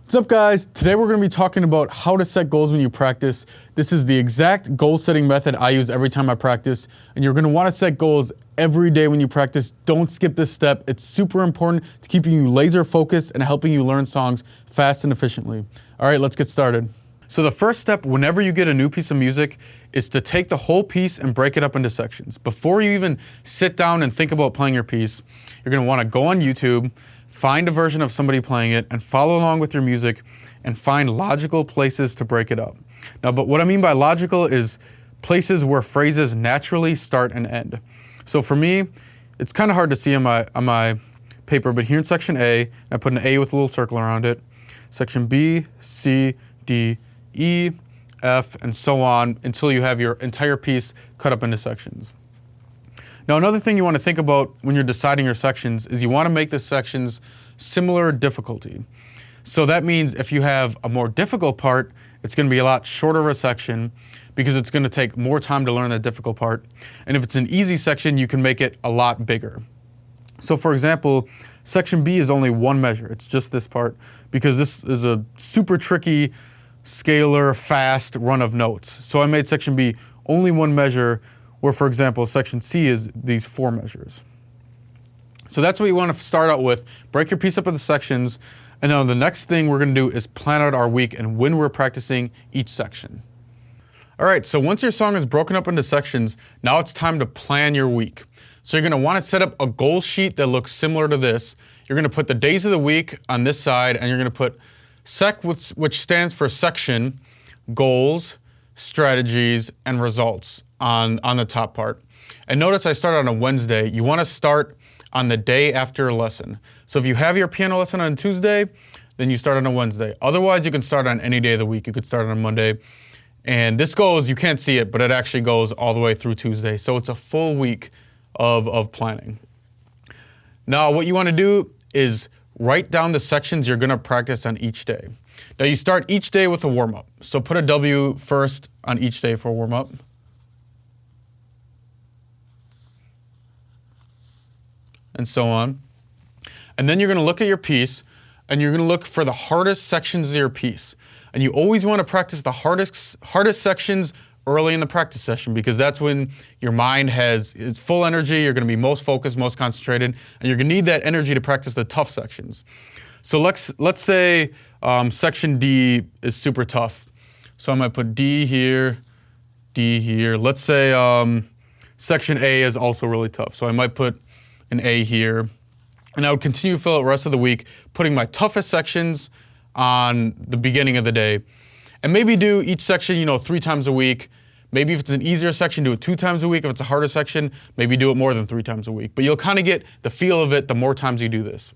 What's up, guys? Today we're going to be talking about how to set goals when you practice. This is the exact goal setting method I use every time I practice, and you're going to want to set goals every day when you practice. Don't skip this step. It's super important to keeping you laser focused and helping you learn songs fast and efficiently. All right, let's get started. So the first step whenever you get a new piece of music is to take the whole piece and break it up into sections. Before you even sit down and think about playing your piece, you're going to want to go on YouTube, find a version of somebody playing it, and follow along with your music and find logical places to break it up. Now, but what I mean by logical is places where phrases naturally start and end. So for me, it's kind of hard to see on my paper, but here in section A, I put an A with a little circle around it. Section B, C, D, E, F, and so on until you have your entire piece cut up into sections. Now, another thing you want to think about when you're deciding your sections is you want to make the sections similar difficulty. So that means if you have a more difficult part, it's going to be a lot shorter of a section because it's going to take more time to learn that difficult part. And if it's an easy section, you can make it a lot bigger. So for example, section B is only one measure. It's just this part because this is a super tricky scalar, fast run of notes. So I made section B only one measure, where, for example, section C is these 4 measures. So that's what you want to start out with. Break your piece up into sections, and now the next thing we're going to do is plan out our week and when we're practicing each section. All right, so once your song is broken up into sections, now it's time to plan your week. So you're going to want to set up a goal sheet that looks similar to this. You're going to put the days of the week on this side, and you're going to put SEC, which stands for section, goals, strategies, and results on the top part. And notice I started on a Wednesday. You want to start on the day after a lesson. So if you have your piano lesson on Tuesday, then you start on a Wednesday. Otherwise, you can start on any day of the week. You could start on a Monday. And this goes, you can't see it, but it actually goes all the way through Tuesday. So it's a full week of planning. Now, what you want to do is write down the sections you're going to practice on each day. Now, you start each day with a warm-up. So put a W first on each day for a warm-up. And so on. And then you're going to look at your piece, and you're going to look for the hardest sections of your piece. And you always want to practice the hardest sections early in the practice session, because that's when your mind has its full energy, you're going to be most focused, most concentrated, and you're going to need that energy to practice the tough sections. So let's say section D is super tough. So I might put D here, D here. Let's say section A is also really tough. So I might put an A here. And I would continue to fill out the rest of the week, putting my toughest sections on the beginning of the day. And maybe do each section, 3 times a week. Maybe if it's an easier section, do it 2 times a week. If it's a harder section, maybe do it more than 3 times a week. But you'll kind of get the feel of it the more times you do this.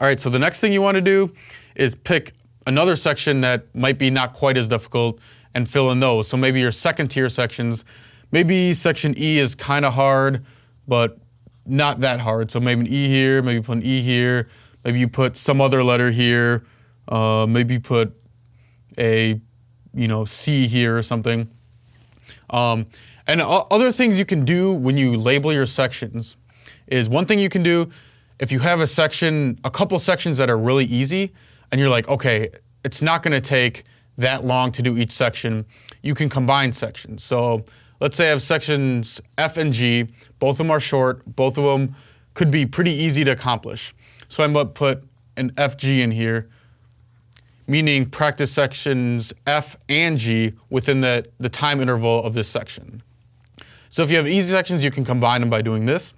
All right, so the next thing you want to do is pick another section that might be not quite as difficult and fill in those. So maybe your second tier sections, maybe section E is kind of hard, but not that hard. So maybe an E here, maybe put an E here, maybe you put some other letter here, maybe put a, C here or something. And other things you can do when you label your sections is one thing you can do if you have a couple sections that are really easy and you're like, okay, it's not going to take that long to do each section, you can combine sections. So let's say I have sections F and G, both of them are short, both of them could be pretty easy to accomplish. So I'm going to put an FG in here, meaning practice sections F and G within the time interval of this section. So if you have easy sections, you can combine them by doing this.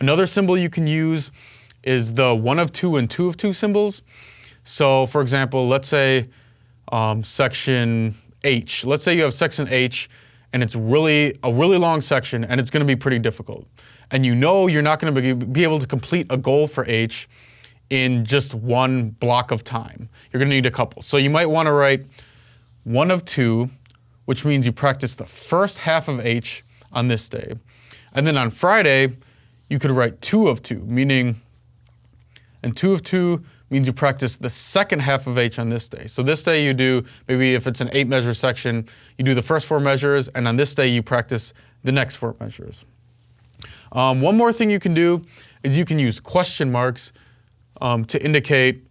Another symbol you can use is the 1 of 2 and 2 of 2 symbols. So for example, let's say section H. Let's say you have section H and it's a really long section and it's going to be pretty difficult. And you're not going to be able to complete a goal for H in just one block of time. You're going to need a couple. So you might want to write 1 of 2, which means you practice the first half of H on this day. And then on Friday, you could write 2 of 2, and 2 of 2 means you practice the second half of H on this day. So this day you do, maybe if it's an 8-measure section, you do the first 4 measures, and on this day you practice the next 4 measures. One more thing you can do is you can use question marks to indicate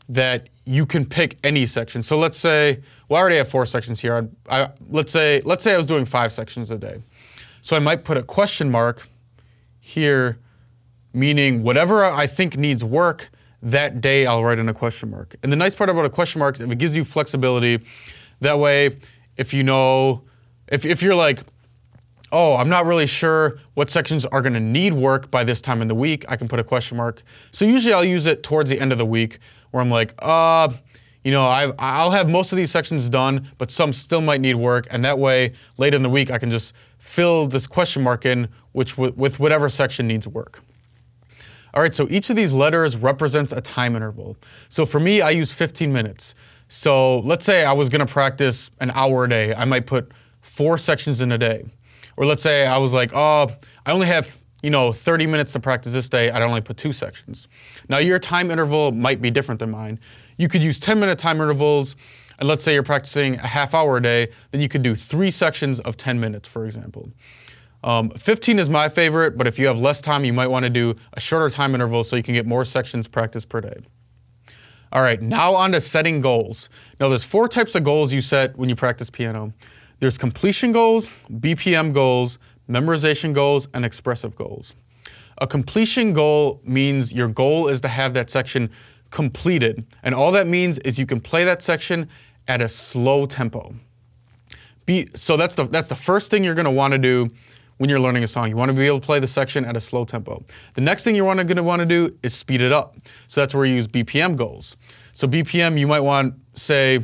that you can pick any section. So let's say, well, I already have 4 sections here. Let's say I was doing 5 sections a day. So I might put a question mark here, meaning whatever I think needs work that day, I'll write in a question mark. And the nice part about a question mark is it gives you flexibility. That way, if you know, if you're like, oh, I'm not really sure what sections are gonna need work by this time in the week, I can put a question mark. So usually I'll use it towards the end of the week where I'm like, you know, I'll have most of these sections done, but some still might need work. And that way, later in the week, I can just fill this question mark in with whatever section needs work. All right, so each of these letters represents a time interval. So for me, I use 15 minutes. So let's say I was gonna practice an hour a day. I might put 4 sections in a day. Or let's say I was like, oh, I only have 30 minutes to practice this day. I'd only put 2 sections. Now your time interval might be different than mine. You could use 10-minute time intervals, and let's say you're practicing a half hour a day, then you could do 3 sections of 10 minutes, for example. 15 is my favorite, but if you have less time, you might want to do a shorter time interval so you can get more sections practice per day. All right, now on to setting goals. Now there's 4 types of goals you set when you practice piano. There's completion goals, BPM goals, memorization goals, and expressive goals. A completion goal means your goal is to have that section completed, and all that means is you can play that section at a slow tempo. So that's the first thing you're going to want to do when you're learning a song. You want to be able to play the section at a slow tempo. The next thing you're going to want to do is speed it up. So that's where you use BPM goals. So BPM, you might want, say,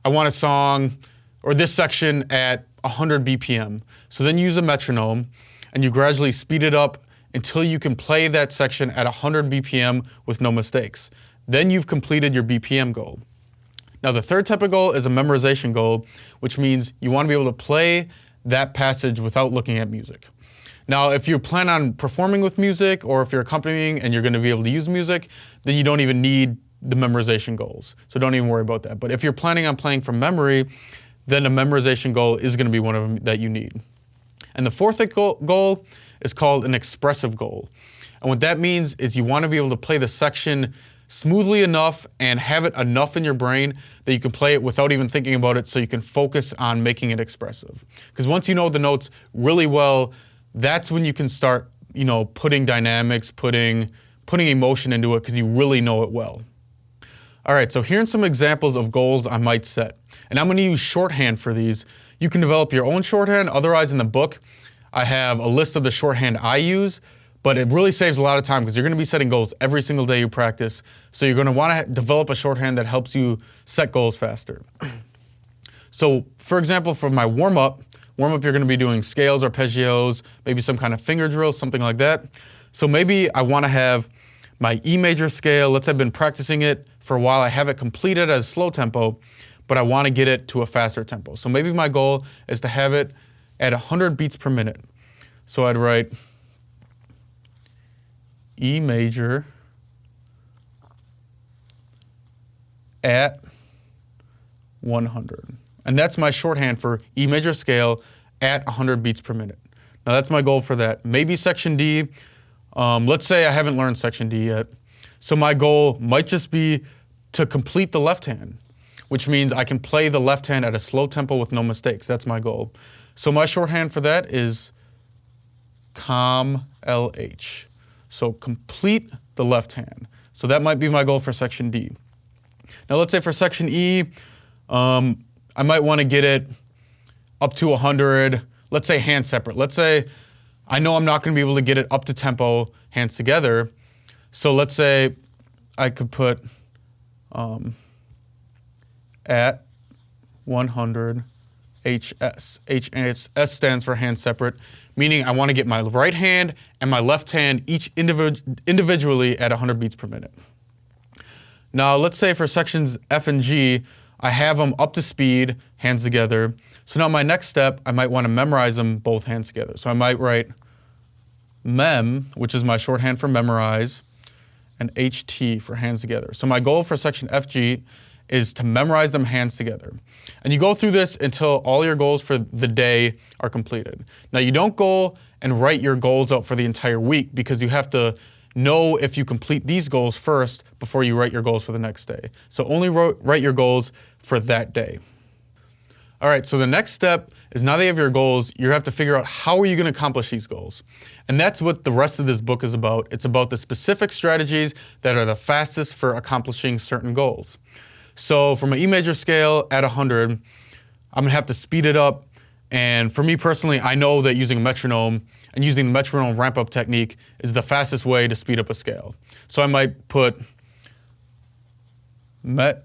I want a song or this section at 100 BPM. So then you use a metronome and you gradually speed it up until you can play that section at 100 BPM with no mistakes. Then you've completed your BPM goal. Now the third type of goal is a memorization goal, which means you want to be able to play that passage without looking at music. Now if you plan on performing with music or if you're accompanying and you're going to be able to use music, then you don't even need the memorization goals. So don't even worry about that. But if you're planning on playing from memory, then a memorization goal is going to be one of them that you need. And the fourth goal is called an expressive goal. And what that means is you want to be able to play the section smoothly enough and have it enough in your brain that you can play it without even thinking about it so you can focus on making it expressive. Because once you know the notes really well, that's when you can start, putting dynamics, putting emotion into it because you really know it well. All right, so here are some examples of goals I might set. And I'm going to use shorthand for these. You can develop your own shorthand. Otherwise, in the book, I have a list of the shorthand I use, but it really saves a lot of time because you're going to be setting goals every single day you practice. So you're going to want to develop a shorthand that helps you set goals faster. So for example, for my warm-up, you're going to be doing scales, arpeggios, maybe some kind of finger drill, something like that. So maybe I want to have my E major scale. Let's say I've been practicing it for a while. I have it completed at a slow tempo, but I want to get it to a faster tempo. So maybe my goal is to have it at 100 beats per minute. So I'd write E major at 100. And that's my shorthand for E major scale at 100 beats per minute. Now that's my goal for that. Maybe section D. Let's say I haven't learned section D yet. So my goal might just be to complete the left hand, which means I can play the left hand at a slow tempo with no mistakes. That's my goal. So my shorthand for that is COM-LH. So complete the left hand. So that might be my goal for section D. Now let's say for section E, I might want to get it up to 100, let's say hands separate. Let's say I know I'm not going to be able to get it up to tempo, hands together. So let's say I could put at 100 HS. S stands for hands separate, meaning I want to get my right hand and my left hand each individually at 100 beats per minute. Now let's say for sections F and G, I have them up to speed, hands together. So now my next step, I might want to memorize them both hands together. So I might write mem, which is my shorthand for memorize, and HT for hands together. So my goal for section FG is to memorize them hands together. And you go through this until all your goals for the day are completed. Now you don't go and write your goals out for the entire week because you have to know if you complete these goals first before you write your goals for the next day. So only write your goals for that day. All right, so the next step is now that you have your goals, you have to figure out how are you going to accomplish these goals. And that's what the rest of this book is about. It's about the specific strategies that are the fastest for accomplishing certain goals. So for my E major scale at 100, I'm going to have to speed it up. And for me personally, I know that using a metronome and using the metronome ramp-up technique is the fastest way to speed up a scale. So I might put met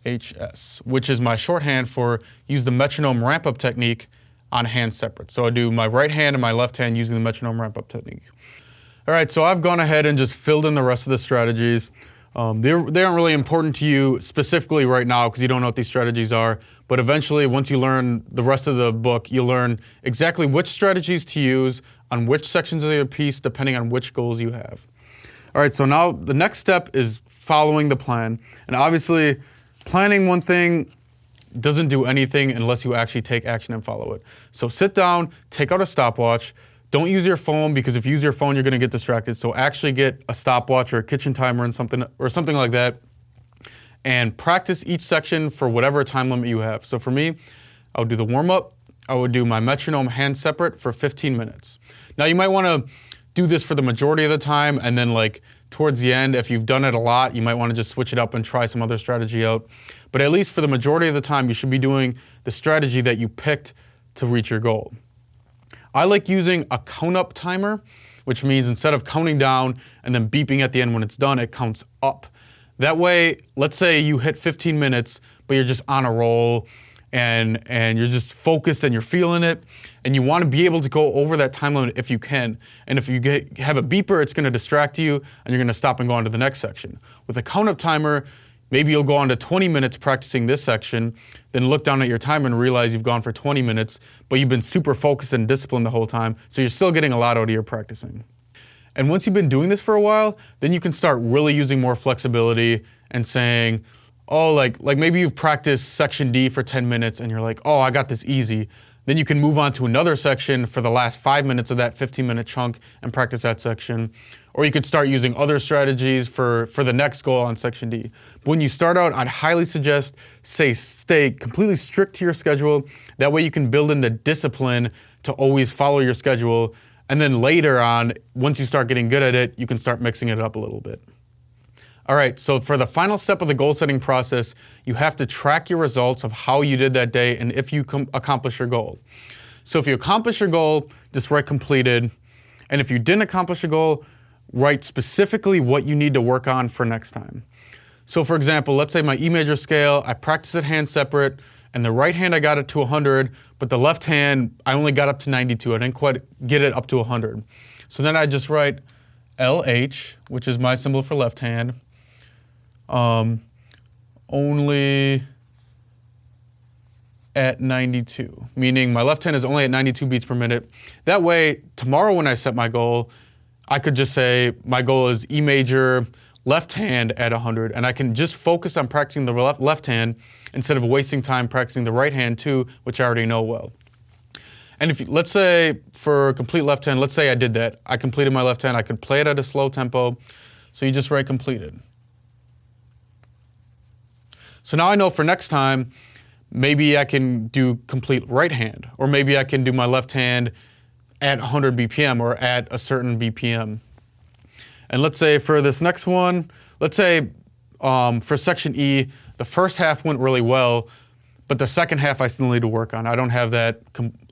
HS, which is my shorthand for use the metronome ramp-up technique on hands separate. So I do my right hand and my left hand using the metronome ramp-up technique. All right, so I've gone ahead and just filled in the rest of the strategies. They aren't really important to you specifically right now because you don't know what these strategies are, but eventually once you learn the rest of the book, you'll learn exactly which strategies to use on which sections of your piece depending on which goals you have. All right, so now the next step is following the plan. And obviously, planning one thing doesn't do anything unless you actually take action and follow it. So sit down, take out a stopwatch. Don't use your phone because if you use your phone, you're going to get distracted. So actually get a stopwatch or a kitchen timer and something like that, and practice each section for whatever time limit you have. So for me, I would do the warm up. I would do my metronome hand separate for 15 minutes. Now you might want to do this for the majority of the time, and then like towards the end, if you've done it a lot, you might want to just switch it up and try some other strategy out. But at least for the majority of the time, you should be doing the strategy that you picked to reach your goal. I like using a count up timer, which means instead of counting down and then beeping at the end when it's done, it counts up. That way, let's say you hit 15 minutes, but you're just on a roll and you're just focused and you're feeling it, and you want to be able to go over that time limit if you can. And if you have a beeper, it's going to distract you and you're going to stop and go on to the next section. With a count up timer, maybe you'll go on to 20 minutes practicing this section, then look down at your timer and realize you've gone for 20 minutes, but you've been super focused and disciplined the whole time, so you're still getting a lot out of your practicing. And once you've been doing this for a while, then you can start really using more flexibility and saying, oh, like maybe you've practiced section D for 10 minutes and you're like, oh, I got this easy. Then you can move on to another section for the last 5 minutes of that 15-minute chunk and practice that section. Or you could start using other strategies for the next goal on section D. But when you start out, I'd highly suggest stay completely strict to your schedule. That way you can build in the discipline to always follow your schedule. And then later on, once you start getting good at it, you can start mixing it up a little bit. All right, so for the final step of the goal setting process, you have to track your results of how you did that day and if you accomplish your goal. So if you accomplish your goal, just write completed. And if you didn't accomplish a goal, write specifically what you need to work on for next time. So for example, let's say my E major scale, I practiced it hand separate, and the right hand I got it to 100, but the left hand, I only got up to 92. I didn't quite get it up to 100. So then I just write LH, which is my symbol for left hand, only at 92, meaning my left hand is only at 92 beats per minute. That way, tomorrow when I set my goal, I could just say my goal is E major, left hand at 100, and I can just focus on practicing the left hand instead of wasting time practicing the right hand too, which I already know well. And if let's say for complete left hand, let's say I did that. I completed my left hand, I could play it at a slow tempo, so you just write completed. So now I know for next time, maybe I can do complete right hand, or maybe I can do my left hand at 100 BPM or at a certain BPM. And let's say for this next one, let's say for section E, the first half went really well, but the second half I still need to work on. I don't have that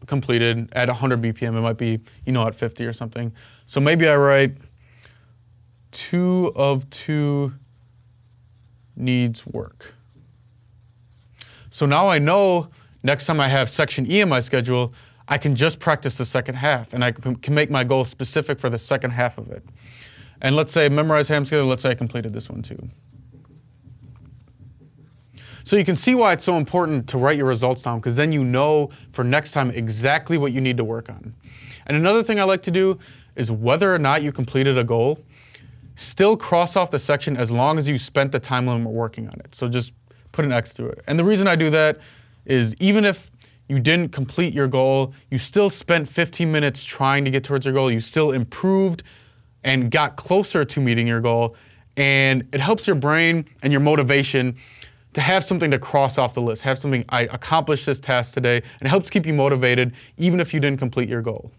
completed at 100 BPM. It might be, at 50 or something. So maybe I write 2 of 2 needs work. So now I know next time I have section E in my schedule, I can just practice the second half, and I can make my goal specific for the second half of it. And let's say memorize ham scale, let's say I completed this one too. So you can see why it's so important to write your results down, because then you know for next time exactly what you need to work on. And another thing I like to do is whether or not you completed a goal, still cross off the section as long as you spent the time limit working on it. So just put an X through it. And the reason I do that is even if you didn't complete your goal, you still spent 15 minutes trying to get towards your goal, you still improved and got closer to meeting your goal. And it helps your brain and your motivation to have something to cross off the list, have something, I accomplished this task today, and it helps keep you motivated even if you didn't complete your goal.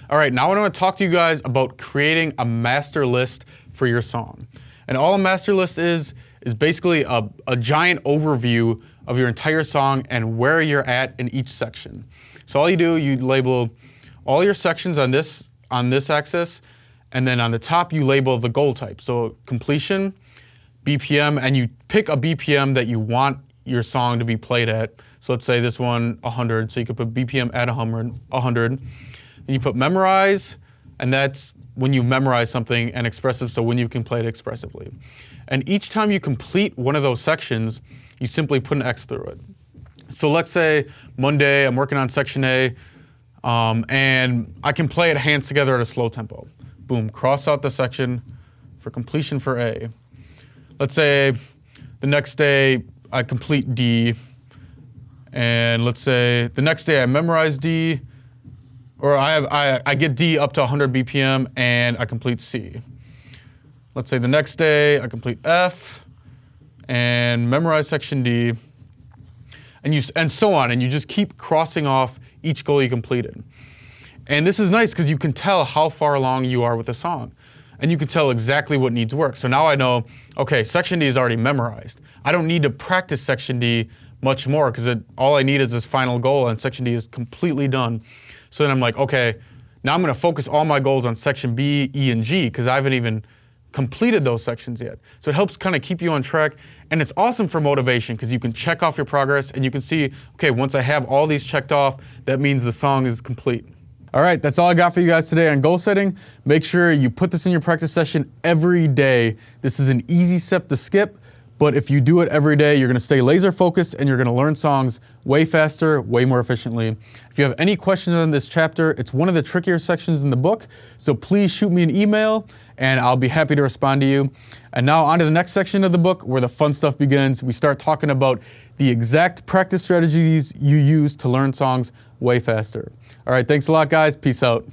All right, now I want to talk to you guys about creating a master list for your song. And all a master list is basically a giant overview of your entire song and where you're at in each section. So all you do, you label all your sections on this axis, and then on the top you label the goal type. So completion, BPM, and you pick a BPM that you want your song to be played at. So let's say this one 100, so you could put BPM at 100. Then you put memorize, and that's when you memorize something, and expressive, so when you can play it expressively. And each time you complete one of those sections, you simply put an X through it. So let's say Monday I'm working on section A, and I can play it hands together at a slow tempo. Boom, cross out the section for completion for A. Let's say the next day I complete D, and let's say the next day I memorize D, or I get D up to 100 BPM and I complete C. Let's say the next day I complete F and memorize section D, and so on, and you just keep crossing off each goal you completed. And this is nice because you can tell how far along you are with the song. And you can tell exactly what needs work. So now I know, okay, section D is already memorized. I don't need to practice section D much more because all I need is this final goal and section D is completely done. So then I'm like, okay, now I'm gonna focus all my goals on section B, E, and G because I haven't even completed those sections yet. So it helps kind of keep you on track, and it's awesome for motivation because you can check off your progress and you can see, okay, once I have all these checked off, that means the song is complete. All right, that's all I got for you guys today on goal setting. Make sure you put this in your practice session every day. This is an easy step to skip, but if you do it every day, you're gonna stay laser focused and you're gonna learn songs way faster, way more efficiently. If you have any questions on this chapter, it's one of the trickier sections in the book, so please shoot me an email and I'll be happy to respond to you. And now on to the next section of the book where the fun stuff begins. We start talking about the exact practice strategies you use to learn songs way faster. All right, thanks a lot, guys. Peace out.